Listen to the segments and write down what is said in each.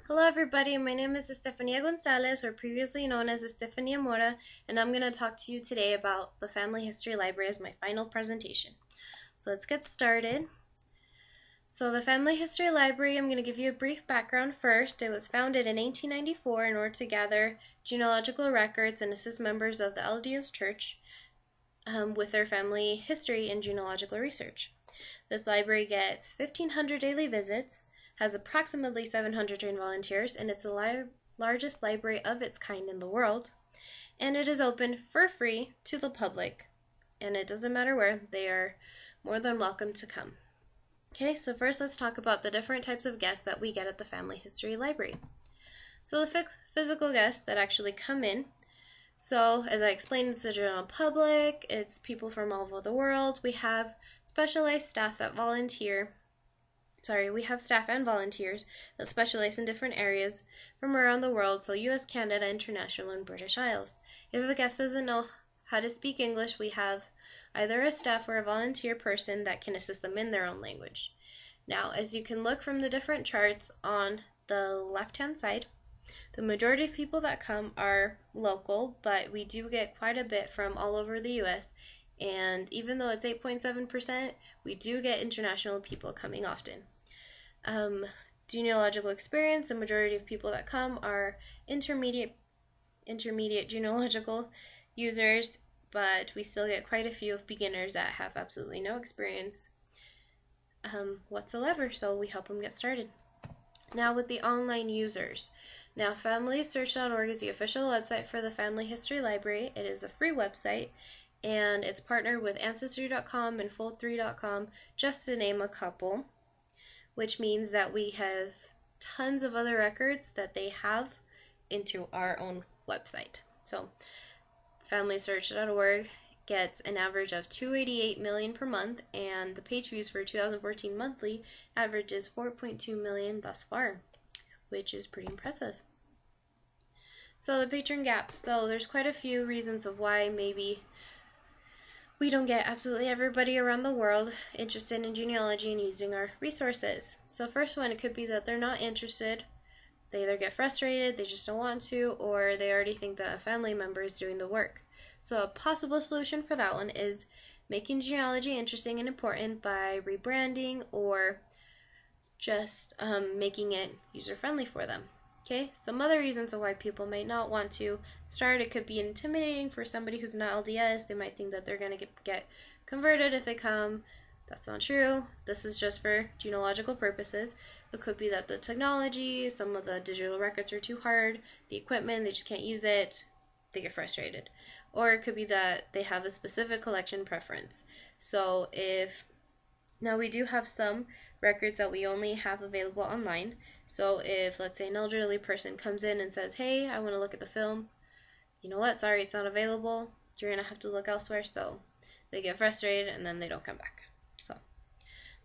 Hello everybody, my name is Estefania Gonzalez, or previously known as Estefania Mora, and I'm going to talk to you today about the Family History Library as my final presentation. So let's get started. So the Family History Library, I'm going to give you a brief background first. It was founded in 1894 in order to gather genealogical records and assist members of the LDS Church with their family history and genealogical research. This library gets 1,500 daily visits, has approximately 700 trained volunteers, and it's the largest library of its kind in the world. And it is open for free to the public, and it doesn't matter where, they are more than welcome to come. Okay, so first let's talk about the different types of guests that we get at the Family History Library. So the physical guests that actually come in, so as I explained, it's the general public, it's people from all over the world. We have specialized staff that volunteer. We have staff and volunteers that specialize in different areas from around the world, so US, Canada, International, and British Isles. If a guest doesn't know how to speak English, we have either a staff or a volunteer person that can assist them in their own language. Now, as you can look from the different charts on the left-hand side, the majority of people that come are local, but we do get quite a bit from all over the US, and even though it's 8.7%, we do get international people coming often. Genealogical experience, the majority of people that come are intermediate genealogical users, but we still get quite a few of beginners that have absolutely no experience whatsoever, so we help them get started. Now with the online users. Now FamilySearch.org is the official website for the Family History Library. It is a free website, and it's partnered with Ancestry.com and Fold3.com, just to name a couple, which means that we have tons of other records that they have into our own website. So FamilySearch.org gets an average of 288 million per month, and the page views for 2014 monthly average is 4.2 million thus far, which is pretty impressive. So the patron gap. So there's quite a few reasons of why maybe we don't get absolutely everybody around the world interested in genealogy and using our resources. So first one, it could be that they're not interested. They either get frustrated, they just don't want to, or they already think that a family member is doing the work. So a possible solution for that one is making genealogy interesting and important by rebranding or just making it user-friendly for them. Okay, some other reasons of why people might not want to start, it could be intimidating for somebody who's not LDS. They might think that they're going to get converted if they come. That's not true. This is just for genealogical purposes. It could be that the technology, some of the digital records are too hard, the equipment, they just can't use it, they get frustrated. Or it could be that they have a specific collection preference. So now we do have some records that we only have available online. So if, let's say, an elderly person comes in and says, hey, I want to look at the film, you know what, sorry, it's not available, you're going to have to look elsewhere. So they get frustrated and then they don't come back. So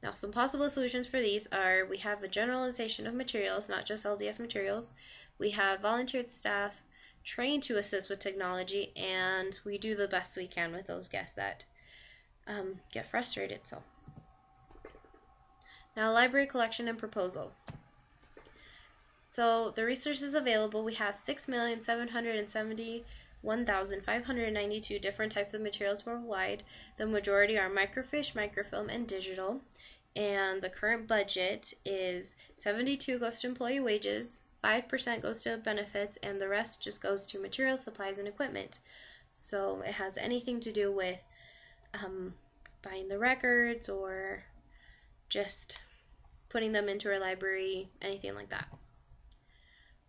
now some possible solutions for these are, we have a generalization of materials, not just LDS materials. We have volunteered staff trained to assist with technology, and we do the best we can with those guests that get frustrated. So now library collection and proposal. So the resources available, we have 6,771,592 different types of materials worldwide. The majority are microfiche, microfilm, and digital. And the current budget is 72 goes to employee wages, 5% goes to benefits, and the rest just goes to materials, supplies, and equipment. So it has anything to do with buying the records or just putting them into our library, anything like that.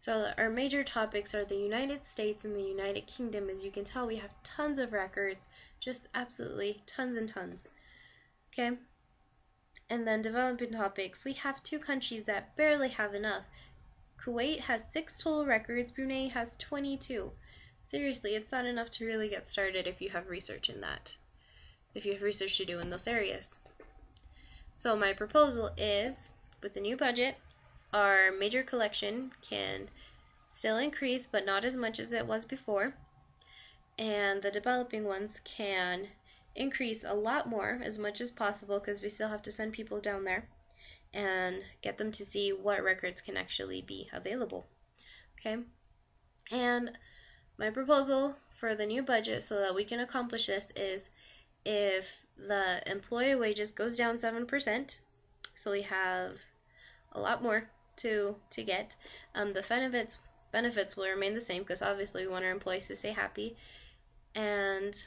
So our major topics are the United States and the United Kingdom. As you can tell, we have tons of records, just absolutely tons and tons. Okay? And then developing topics, we have 2 countries that barely have enough. Kuwait has 6 total records, Brunei has 22. Seriously, it's not enough to really get started if you have research in that, if you have research to do in those areas. So my proposal is, with the new budget, our major collection can still increase, but not as much as it was before, and the developing ones can increase a lot more, as much as possible, because we still have to send people down there, and get them to see what records can actually be available. Okay? And my proposal for the new budget so that we can accomplish this is if the employee wages goes down 7%, so we have a lot more to get, the benefits will remain the same because obviously we want our employees to stay happy, and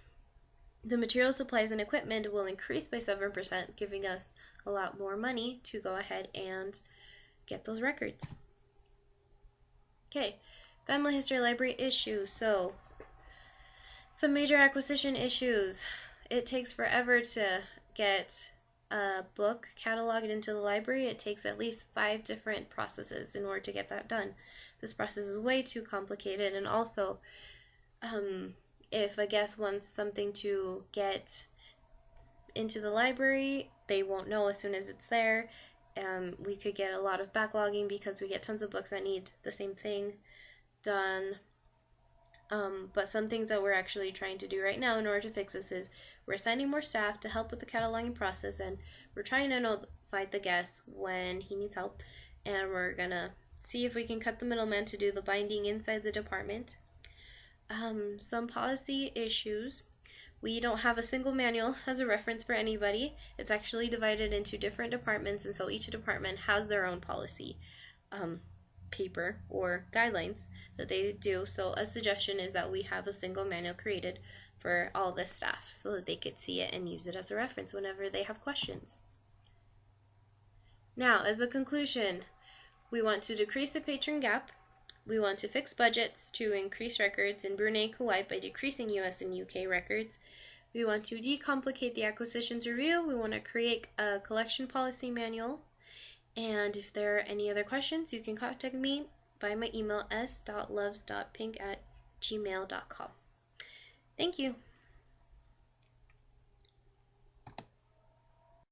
the material, supplies, and equipment will increase by 7%, giving us a lot more money to go ahead and get those records. Okay, family history library issues. So, some major acquisition issues. It takes forever to get a book cataloged into the library. It takes at least 5 different processes in order to get that done. This process is way too complicated, and also, if a guest wants something to get into the library, they won't know as soon as it's there. We could get a lot of backlogging because we get tons of books that need the same thing done. But some things that we're actually trying to do right now in order to fix this is we're assigning more staff to help with the cataloging process, and we're trying to notify the guest when he needs help, and we're gonna see if we can cut the middleman to do the binding inside the department. Some policy issues. We don't have a single manual as a reference for anybody. It's actually divided into different departments, and so each department has their own policy paper or guidelines that they do. So a suggestion is that we have a single manual created for all the staff so that they could see it and use it as a reference whenever they have questions. Now, as a conclusion, we want to decrease the patron gap. We want to fix budgets to increase records in Brunei and Kuwait by decreasing US and UK records. We want to decomplicate the acquisitions review. We want to create a collection policy manual. And if there are any other questions, you can contact me by my email s.loves.pink@gmail.com. Thank you.